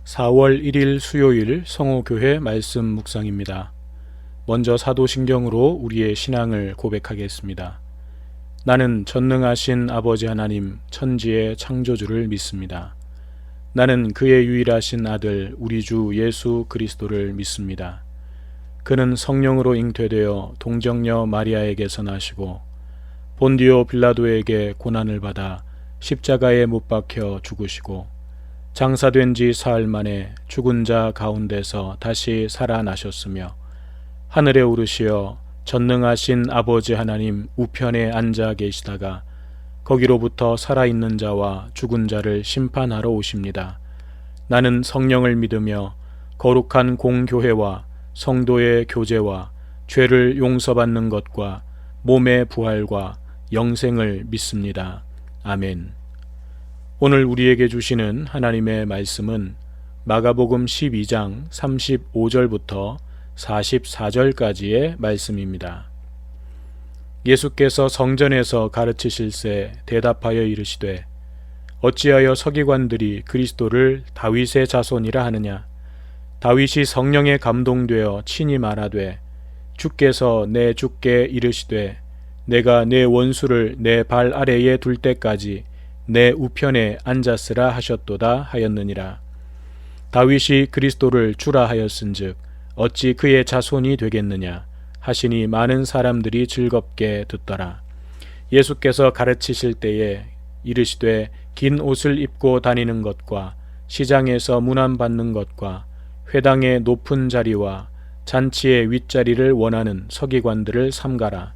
4월 1일 수요일 성호교회 말씀 묵상입니다. 먼저 사도신경으로 우리의 신앙을 고백하겠습니다. 나는 전능하신 아버지 하나님 천지의 창조주를 믿습니다. 나는 그의 유일하신 아들 우리 주 예수 그리스도를 믿습니다. 그는 성령으로 잉태되어 동정녀 마리아에게서 나시고 본디오 빌라도에게 고난을 받아 십자가에 못 박혀 죽으시고 장사된 지 사흘 만에 죽은 자 가운데서 다시 살아나셨으며 하늘에 오르시어 전능하신 아버지 하나님 우편에 앉아 계시다가 거기로부터 살아있는 자와 죽은 자를 심판하러 오십니다. 나는 성령을 믿으며 거룩한 공교회와 성도의 교제와 죄를 용서받는 것과 몸의 부활과 영생을 믿습니다. 아멘. 오늘 우리에게 주시는 하나님의 말씀은 마가복음 12장 35절부터 44절까지의 말씀입니다. 예수께서 성전에서 가르치실새 대답하여 이르시되 어찌하여 서기관들이 그리스도를 다윗의 자손이라 하느냐. 다윗이 성령에 감동되어 친히 말하되 주께서 내 주께 이르시되 내가 내 원수를 내 발 아래에 둘 때까지 내 우편에 앉았으라 하셨도다 하였느니라. 다윗이 그리스도를 주라 하였은즉 어찌 그의 자손이 되겠느냐 하시니 많은 사람들이 즐겁게 듣더라. 예수께서 가르치실 때에 이르시되 긴 옷을 입고 다니는 것과 시장에서 문안받는 것과 회당의 높은 자리와 잔치의 윗자리를 원하는 서기관들을 삼가라.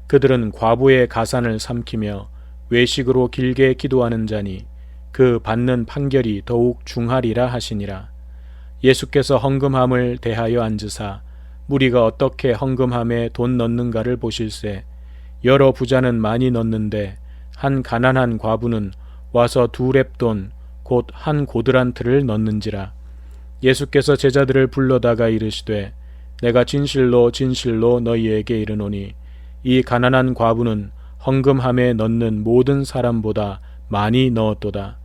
그들은 과부의 가산을 삼키며 외식으로 길게 기도하는 자니 그 받는 판결이 더욱 중하리라 하시니라. 예수께서 헌금함을 대하여 앉으사 무리가 어떻게 헌금함에 돈 넣는가를 보실새 여러 부자는 많이 넣는데 한 가난한 과부는 와서 2렙돈 곧 한 고드란트를 넣는지라. 예수께서 제자들을 불러다가 이르시되 내가 진실로 진실로 너희에게 이르노니 이 가난한 과부는 헌금함에 넣는 모든 사람보다 많이 넣었도다.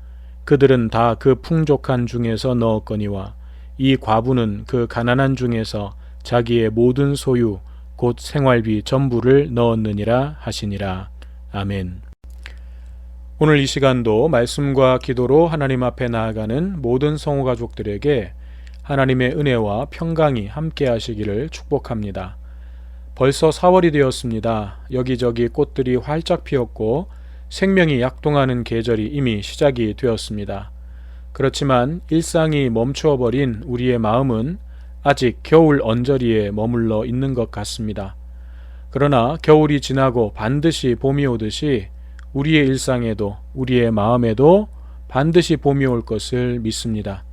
그들은 다 그 풍족한 중에서 넣었거니와 이 과부는 그 가난한 중에서 자기의 모든 소유 곧 생활비 전부를 넣었느니라 하시니라. 아멘. 오늘 이 시간도 말씀과 기도로 하나님 앞에 나아가는 모든 성호 가족들에게 하나님의 은혜와 평강이 함께 하시기를 축복합니다. 벌써 4월이 되었습니다. 여기저기 꽃들이 활짝 피었고 생명이 약동하는 계절이 이미 시작이 되었습니다. 그렇지만 일상이 멈추어버린 우리의 마음은 아직 겨울 언저리에 머물러 있는 것 같습니다. 그러나 겨울이 지나고 반드시 봄이 오듯이 우리의 일상에도 우리의 마음에도 반드시 봄이 올 것을 믿습니다.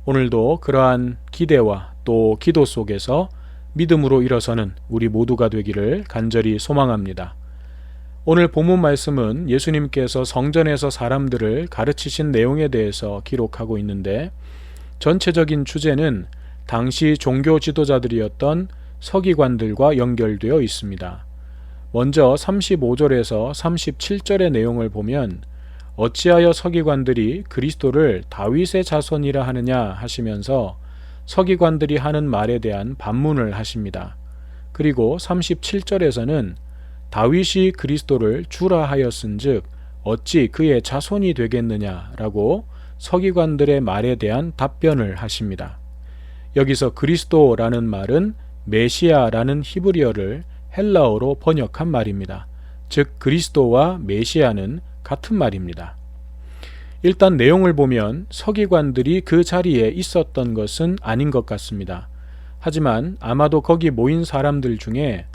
오늘도 그러한 기대와 또 기도 속에서 믿음으로 일어서는 우리 모두가 되기를 간절히 소망합니다. 오늘 본문 말씀은 예수님께서 성전에서 사람들을 가르치신 내용에 대해서 기록하고 있는데 전체적인 주제는 당시 종교 지도자들이었던 서기관들과 연결되어 있습니다. 먼저 35절에서 37절의 내용을 보면 어찌하여 서기관들이 그리스도를 다윗의 자손이라 하느냐 하시면서 서기관들이 하는 말에 대한 반문을 하십니다. 그리고 37절에서는 다윗이 그리스도를 주라 하였은즉 어찌 그의 자손이 되겠느냐라고 서기관들의 말에 대한 답변을 하십니다. 여기서 그리스도라는 말은 메시아라는 히브리어를 헬라어로 번역한 말입니다. 즉 그리스도와 메시아는 같은 말입니다. 일단 내용을 보면 서기관들이 그 자리에 있었던 것은 아닌 것 같습니다. 하지만 아마도 거기 모인 사람들 중에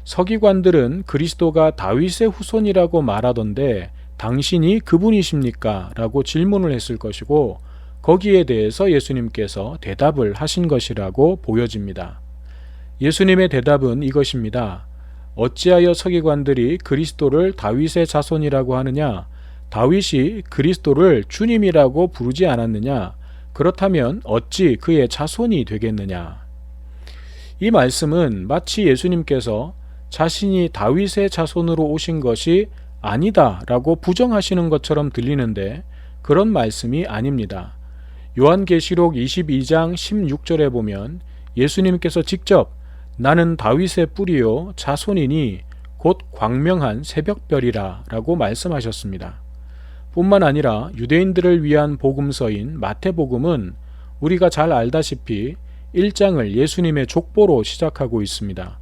서기관들은 그리스도가 다윗의 후손이라고 말하던데 당신이 그분이십니까? 라고 질문을 했을 것이고 거기에 대해서 예수님께서 대답을 하신 것이라고 보여집니다. 예수님의 대답은 이것입니다. 어찌하여 서기관들이 그리스도를 다윗의 자손이라고 하느냐? 다윗이 그리스도를 주님이라고 부르지 않았느냐? 그렇다면 어찌 그의 자손이 되겠느냐? 이 말씀은 마치 예수님께서 자신이 다윗의 자손으로 오신 것이 아니다 라고 부정하시는 것처럼 들리는데 그런 말씀이 아닙니다. 요한계시록 22장 16절에 보면 예수님께서 직접 나는 다윗의 뿌리요 자손이니 곧 광명한 새벽별이라 라고 말씀하셨습니다. 뿐만 아니라 유대인들을 위한 복음서인 마태복음은 우리가 잘 알다시피 1장을 예수님의 족보로 시작하고 있습니다.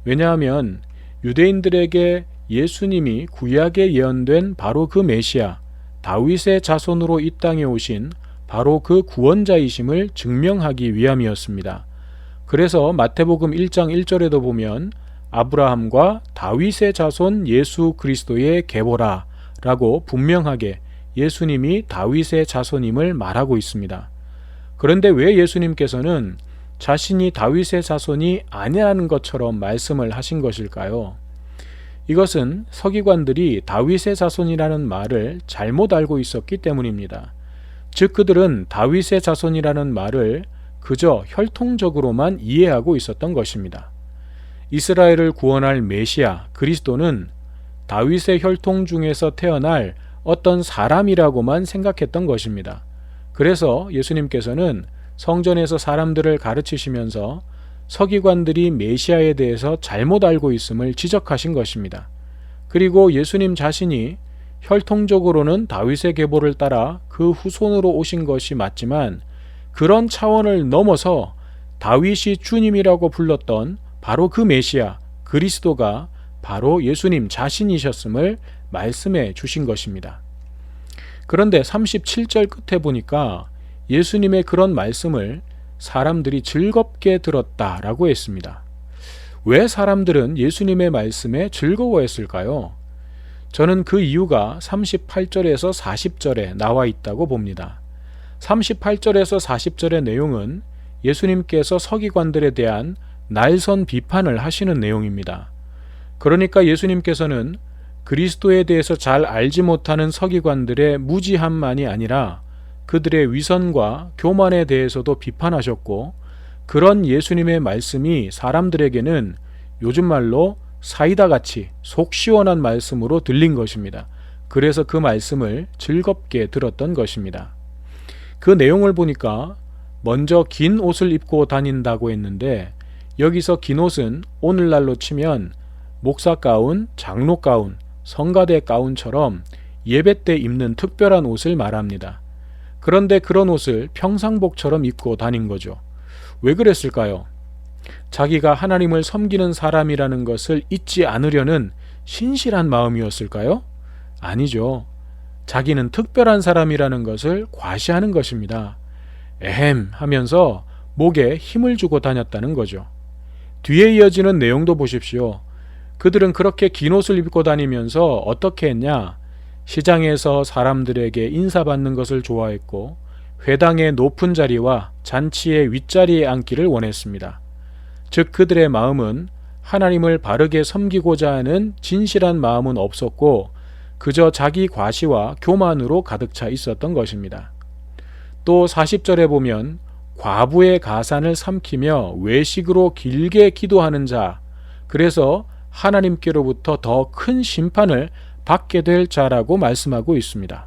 왜냐하면 유대인들에게 예수님이 구약에 예언된 바로 그 메시아, 다윗의 자손으로 이 땅에 오신 바로 그 구원자이심을 증명하기 위함이었습니다. 그래서 마태복음 1장 1절에도 보면 아브라함과 다윗의 자손 예수 그리스도의 계보라 라고 분명하게 예수님이 다윗의 자손임을 말하고 있습니다. 그런데 왜 예수님께서는 자신이 다윗의 자손이 아니라는 것처럼 말씀을 하신 것일까요? 이것은 서기관들이 다윗의 자손이라는 말을 잘못 알고 있었기 때문입니다. 즉 그들은 다윗의 자손이라는 말을 그저 혈통적으로만 이해하고 있었던 것입니다. 이스라엘을 구원할 메시아 그리스도는 다윗의 혈통 중에서 태어날 어떤 사람이라고만 생각했던 것입니다. 그래서 예수님께서는 성전에서 사람들을 가르치시면서 서기관들이 메시아에 대해서 잘못 알고 있음을 지적하신 것입니다. 그리고 예수님 자신이 혈통적으로는 다윗의 계보를 따라 그 후손으로 오신 것이 맞지만 그런 차원을 넘어서 다윗이 주님이라고 불렀던 바로 그 메시아 그리스도가 바로 예수님 자신이셨음을 말씀해 주신 것입니다. 그런데 37절 끝에 보니까 예수님의 그런 말씀을 사람들이 즐겁게 들었다라고 했습니다. 왜 사람들은 예수님의 말씀에 즐거워했을까요? 저는 그 이유가 38절에서 40절에 나와 있다고 봅니다. 38절에서 40절의 내용은 예수님께서 서기관들에 대한 날선 비판을 하시는 내용입니다. 그러니까 예수님께서는 그리스도에 대해서 잘 알지 못하는 서기관들의 무지함만이 아니라 그들의 위선과 교만에 대해서도 비판하셨고 그런 예수님의 말씀이 사람들에게는 요즘 말로 사이다같이 속 시원한 말씀으로 들린 것입니다. 그래서 그 말씀을 즐겁게 들었던 것입니다. 그 내용을 보니까 먼저 긴 옷을 입고 다닌다고 했는데 여기서 긴 옷은 오늘날로 치면 목사 가운, 장로 가운, 성가대 가운처럼 예배 때 입는 특별한 옷을 말합니다. 그런데 그런 옷을 평상복처럼 입고 다닌 거죠. 왜 그랬을까요? 자기가 하나님을 섬기는 사람이라는 것을 잊지 않으려는 신실한 마음이었을까요? 아니죠. 자기는 특별한 사람이라는 것을 과시하는 것입니다. 에헴 하면서 목에 힘을 주고 다녔다는 거죠. 뒤에 이어지는 내용도 보십시오. 그들은 그렇게 긴 옷을 입고 다니면서 어떻게 했냐? 시장에서 사람들에게 인사받는 것을 좋아했고 회당의 높은 자리와 잔치의 윗자리에 앉기를 원했습니다. 즉 그들의 마음은 하나님을 바르게 섬기고자 하는 진실한 마음은 없었고 그저 자기 과시와 교만으로 가득 차 있었던 것입니다. 또 40절에 보면 과부의 가산을 삼키며 외식으로 길게 기도하는 자, 그래서 하나님께로부터 더 큰 심판을 받게 될 자라고 말씀하고 있습니다.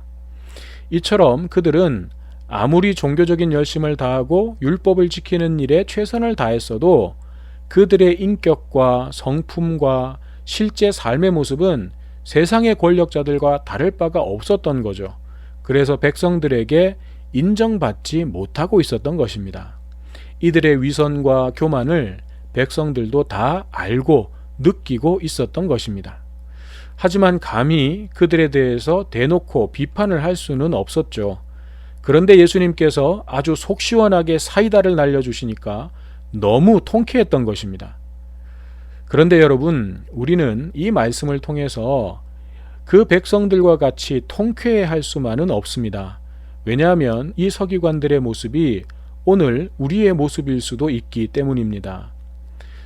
이처럼 그들은 아무리 종교적인 열심을 다하고 율법을 지키는 일에 최선을 다했어도 그들의 인격과 성품과 실제 삶의 모습은 세상의 권력자들과 다를 바가 없었던 거죠. 그래서 백성들에게 인정받지 못하고 있었던 것입니다. 이들의 위선과 교만을 백성들도 다 알고 느끼고 있었던 것입니다. 하지만 감히 그들에 대해서 대놓고 비판을 할 수는 없었죠. 그런데 예수님께서 아주 속 시원하게 사이다를 날려주시니까 너무 통쾌했던 것입니다. 그런데 여러분, 우리는 이 말씀을 통해서 그 백성들과 같이 통쾌해할 수만은 없습니다. 왜냐하면 이 서기관들의 모습이 오늘 우리의 모습일 수도 있기 때문입니다.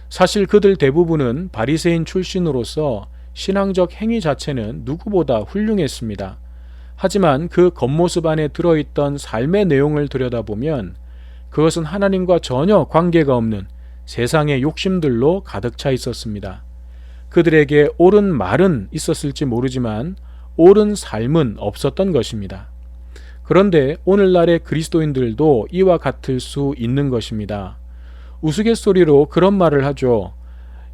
사실 그들 대부분은 바리새인 출신으로서 신앙적 행위 자체는 누구보다 훌륭했습니다. 하지만 그 겉모습 안에 들어있던 삶의 내용을 들여다보면 그것은 하나님과 전혀 관계가 없는 세상의 욕심들로 가득 차 있었습니다. 그들에게 옳은 말은 있었을지 모르지만 옳은 삶은 없었던 것입니다. 그런데 오늘날의 그리스도인들도 이와 같을 수 있는 것입니다. 우스갯소리로 그런 말을 하죠.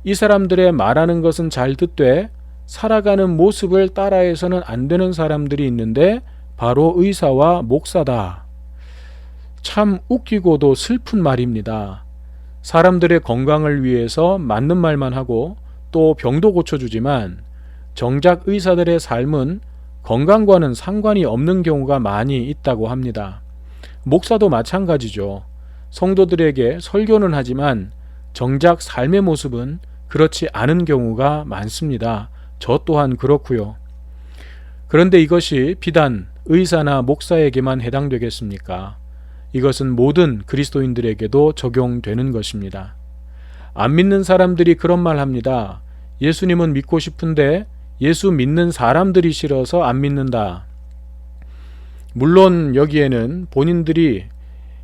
이 사람들의 말하는 것은 잘 듣되 살아가는 모습을 따라해서는 안 되는 사람들이 있는데 바로 의사와 목사다. 참 웃기고도 슬픈 말입니다. 사람들의 건강을 위해서 맞는 말만 하고 또 병도 고쳐주지만 정작 의사들의 삶은 건강과는 상관이 없는 경우가 많이 있다고 합니다. 목사도 마찬가지죠. 성도들에게 설교는 하지만 정작 삶의 모습은 그렇지 않은 경우가 많습니다. 저 또한 그렇고요. 그런데 이것이 비단 의사나 목사에게만 해당되겠습니까? 이것은 모든 그리스도인들에게도 적용되는 것입니다. 안 믿는 사람들이 그런 말 합니다. 예수님은 믿고 싶은데 예수 믿는 사람들이 싫어서 안 믿는다. 물론 여기에는 본인들이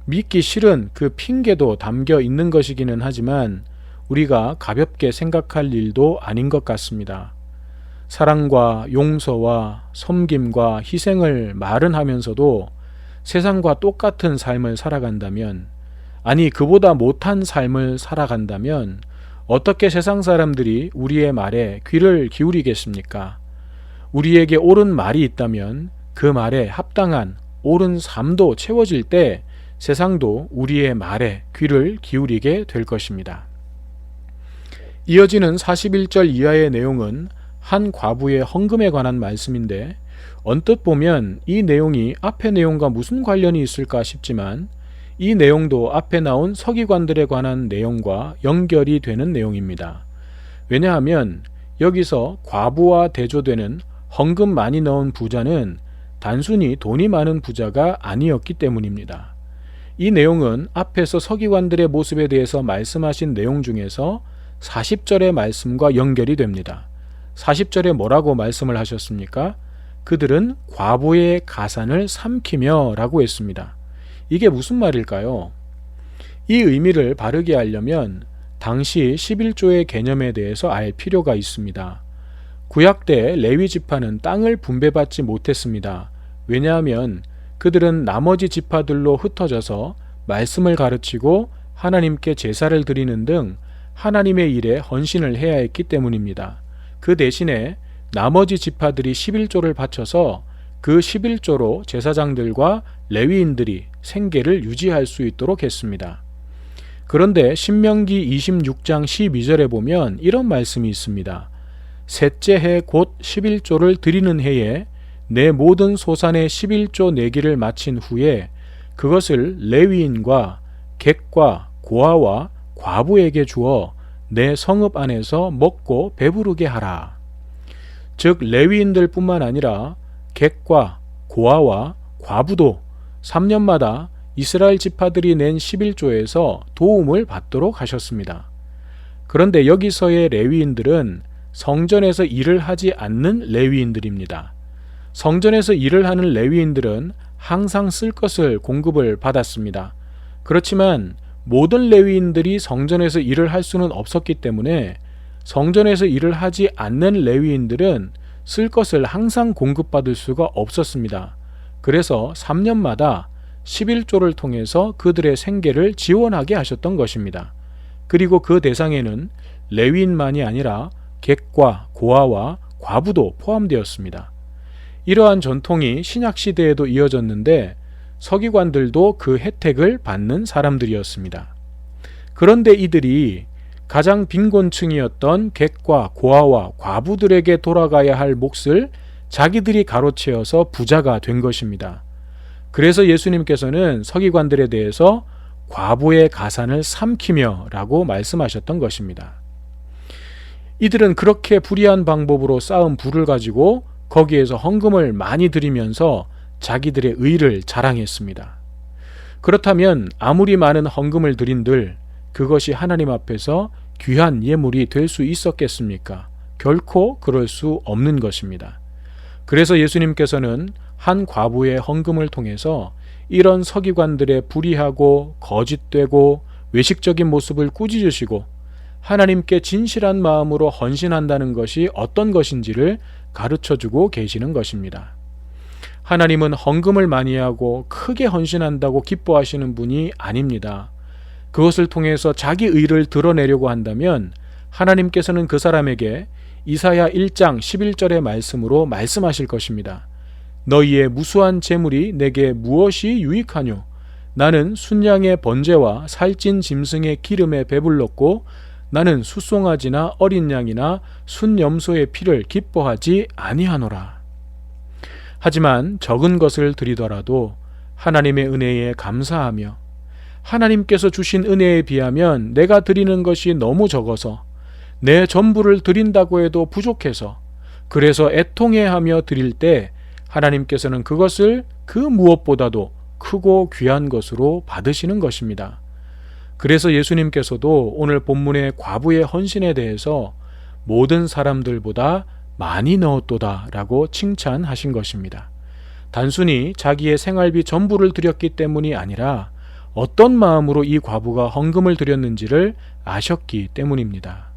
믿기 싫은 그 핑계도 담겨 있는 것이기는 하지만 우리가 가볍게 생각할 일도 아닌 것 같습니다. 사랑과 용서와 섬김과 희생을 말은 하면서도 세상과 똑같은 삶을 살아간다면, 아니 그보다 못한 삶을 살아간다면 어떻게 세상 사람들이 우리의 말에 귀를 기울이겠습니까? 우리에게 옳은 말이 있다면 그 말에 합당한 옳은 삶도 채워질 때 세상도 우리의 말에 귀를 기울이게 될 것입니다. 이어지는 41절 이하의 내용은 한 과부의 헌금에 관한 말씀인데 언뜻 보면 이 내용이 앞의 내용과 무슨 관련이 있을까 싶지만 이 내용도 앞에 나온 서기관들에 관한 내용과 연결이 되는 내용입니다. 왜냐하면 여기서 과부와 대조되는 헌금 많이 넣은 부자는 단순히 돈이 많은 부자가 아니었기 때문입니다. 이 내용은 앞에서 서기관들의 모습에 대해서 말씀하신 내용 중에서 40절의 말씀과 연결이 됩니다. 40절에 뭐라고 말씀을 하셨습니까? 그들은 과부의 가산을 삼키며 라고 했습니다. 이게 무슨 말일까요? 이 의미를 바르게 알려면 당시 11조의 개념에 대해서 알 필요가 있습니다. 구약 때 레위 지파는 땅을 분배받지 못했습니다. 왜냐하면 그들은 나머지 지파들로 흩어져서 말씀을 가르치고 하나님께 제사를 드리는 등 하나님의 일에 헌신을 해야 했기 때문입니다. 그 대신에 나머지 지파들이 11조를 바쳐서 그 11조로 제사장들과 레위인들이 생계를 유지할 수 있도록 했습니다. 그런데 신명기 26장 12절에 보면 이런 말씀이 있습니다. 셋째 해 곧 11조를 드리는 해에 내 모든 소산의 11조 내기를 마친 후에 그것을 레위인과 객과 고아와 과부에게 주어 내 성읍 안에서 먹고 배부르게 하라. 즉 레위인들 뿐만 아니라 객과 고아와 과부도 3년마다 이스라엘 지파들이 낸 11조에서 도움을 받도록 하셨습니다. 그런데 여기서의 레위인들은 성전에서 일을 하지 않는 레위인들입니다. 성전에서 일을 하는 레위인들은 항상 쓸 것을 공급을 받았습니다. 그렇지만 모든 레위인들이 성전에서 일을 할 수는 없었기 때문에 성전에서 일을 하지 않는 레위인들은 쓸 것을 항상 공급받을 수가 없었습니다. 그래서 3년마다 11조를 통해서 그들의 생계를 지원하게 하셨던 것입니다. 그리고 그 대상에는 레위인만이 아니라 객과 고아와 과부도 포함되었습니다. 이러한 전통이 신약시대에도 이어졌는데 서기관들도 그 혜택을 받는 사람들이었습니다. 그런데 이들이 가장 빈곤층이었던 객과 고아와 과부들에게 돌아가야 할 몫을 자기들이 가로채어서 부자가 된 것입니다. 그래서 예수님께서는 서기관들에 대해서 과부의 가산을 삼키며 라고 말씀하셨던 것입니다. 이들은 그렇게 불의한 방법으로 쌓은 부를 가지고 거기에서 헌금을 많이 드리면서 자기들의 의를 자랑했습니다. 그렇다면 아무리 많은 헌금을 드린들 그것이 하나님 앞에서 귀한 예물이 될 수 있었겠습니까? 결코 그럴 수 없는 것입니다. 그래서 예수님께서는 한 과부의 헌금을 통해서 이런 서기관들의 불의하고 거짓되고 외식적인 모습을 꾸짖으시고 하나님께 진실한 마음으로 헌신한다는 것이 어떤 것인지를 가르쳐주고 계시는 것입니다. 하나님은 헌금을 많이 하고 크게 헌신한다고 기뻐하시는 분이 아닙니다. 그것을 통해서 자기 의를 드러내려고 한다면 하나님께서는 그 사람에게 이사야 1장 11절의 말씀으로 말씀하실 것입니다. 너희의 무수한 재물이 내게 무엇이 유익하뇨? 나는 순양의 번제와 살찐 짐승의 기름에 배불렀고 나는 숫송아지나 어린 양이나 순염소의 피를 기뻐하지 아니하노라. 하지만 적은 것을 드리더라도 하나님의 은혜에 감사하며 하나님께서 주신 은혜에 비하면 내가 드리는 것이 너무 적어서 내 전부를 드린다고 해도 부족해서 그래서 애통해하며 드릴 때 하나님께서는 그것을 그 무엇보다도 크고 귀한 것으로 받으시는 것입니다. 그래서 예수님께서도 오늘 본문의 과부의 헌신에 대해서 모든 사람들보다 많이 넣었도다 라고 칭찬하신 것입니다. 단순히 자기의 생활비 전부를 드렸기 때문이 아니라 어떤 마음으로 이 과부가 헌금을 드렸는지를 아셨기 때문입니다.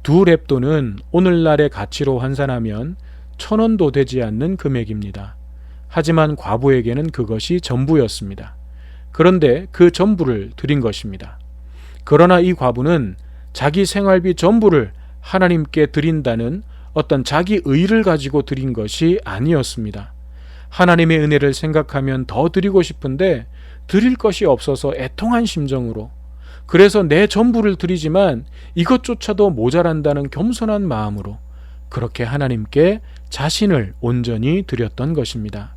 두 렙돈은 오늘날의 가치로 환산하면 1,000원도 되지 않는 금액입니다. 하지만 과부에게는 그것이 전부였습니다. 그런데 그 전부를 드린 것입니다. 그러나 이 과부는 자기 생활비 전부를 하나님께 드린다는 어떤 자기 의를 가지고 드린 것이 아니었습니다. 하나님의 은혜를 생각하면 더 드리고 싶은데 드릴 것이 없어서 애통한 심정으로, 그래서 내 전부를 드리지만 이것조차도 모자란다는 겸손한 마음으로 그렇게 하나님께 자신을 온전히 드렸던 것입니다.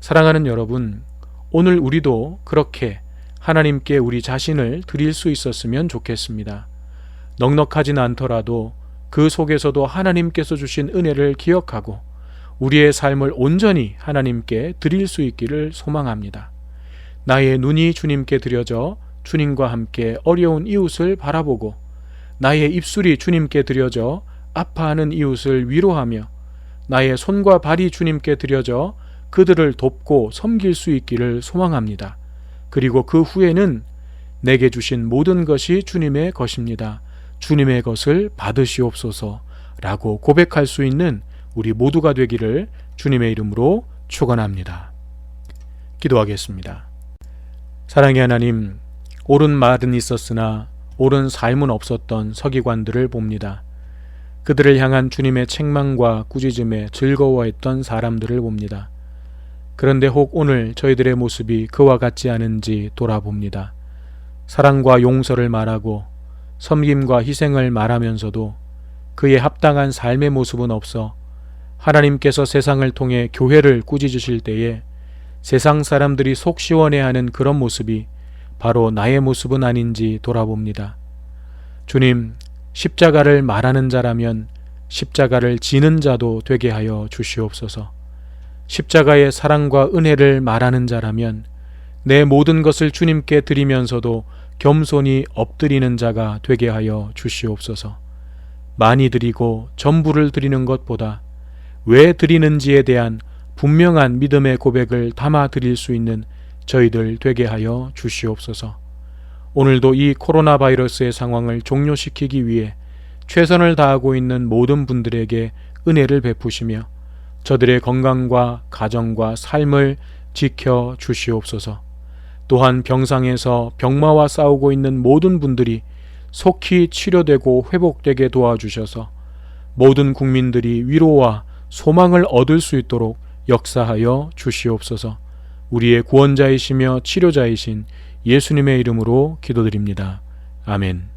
사랑하는 여러분, 오늘 우리도 그렇게 하나님께 우리 자신을 드릴 수 있었으면 좋겠습니다. 넉넉하진 않더라도 그 속에서도 하나님께서 주신 은혜를 기억하고 우리의 삶을 온전히 하나님께 드릴 수 있기를 소망합니다. 나의 눈이 주님께 드려져 주님과 함께 어려운 이웃을 바라보고 나의 입술이 주님께 드려져 아파하는 이웃을 위로하며 나의 손과 발이 주님께 드려져 그들을 돕고 섬길 수 있기를 소망합니다. 그리고 그 후에는 내게 주신 모든 것이 주님의 것입니다. 주님의 것을 받으시옵소서 라고 고백할 수 있는 우리 모두가 되기를 주님의 이름으로 축원합니다. 기도하겠습니다. 사랑의 하나님, 옳은 말은 있었으나 옳은 삶은 없었던 서기관들을 봅니다. 그들을 향한 주님의 책망과 꾸짖음에 즐거워했던 사람들을 봅니다. 그런데 혹 오늘 저희들의 모습이 그와 같지 않은지 돌아봅니다. 사랑과 용서를 말하고 섬김과 희생을 말하면서도 그에 합당한 삶의 모습은 없어 하나님께서 세상을 통해 교회를 꾸짖으실 때에 세상 사람들이 속 시원해하는 그런 모습이 바로 나의 모습은 아닌지 돌아봅니다. 주님, 십자가를 말하는 자라면 십자가를 지는 자도 되게 하여 주시옵소서. 십자가의 사랑과 은혜를 말하는 자라면 내 모든 것을 주님께 드리면서도 겸손히 엎드리는 자가 되게 하여 주시옵소서. 많이 드리고 전부를 드리는 것보다 왜 드리는지에 대한 분명한 믿음의 고백을 담아 드릴 수 있는 저희들 되게 하여 주시옵소서. 오늘도 이 코로나 바이러스의 상황을 종료시키기 위해 최선을 다하고 있는 모든 분들에게 은혜를 베푸시며 저들의 건강과 가정과 삶을 지켜 주시옵소서. 또한 병상에서 병마와 싸우고 있는 모든 분들이 속히 치료되고 회복되게 도와주셔서 모든 국민들이 위로와 소망을 얻을 수 있도록 역사하여 주시옵소서. 우리의 구원자이시며 치료자이신 예수님의 이름으로 기도드립니다. 아멘.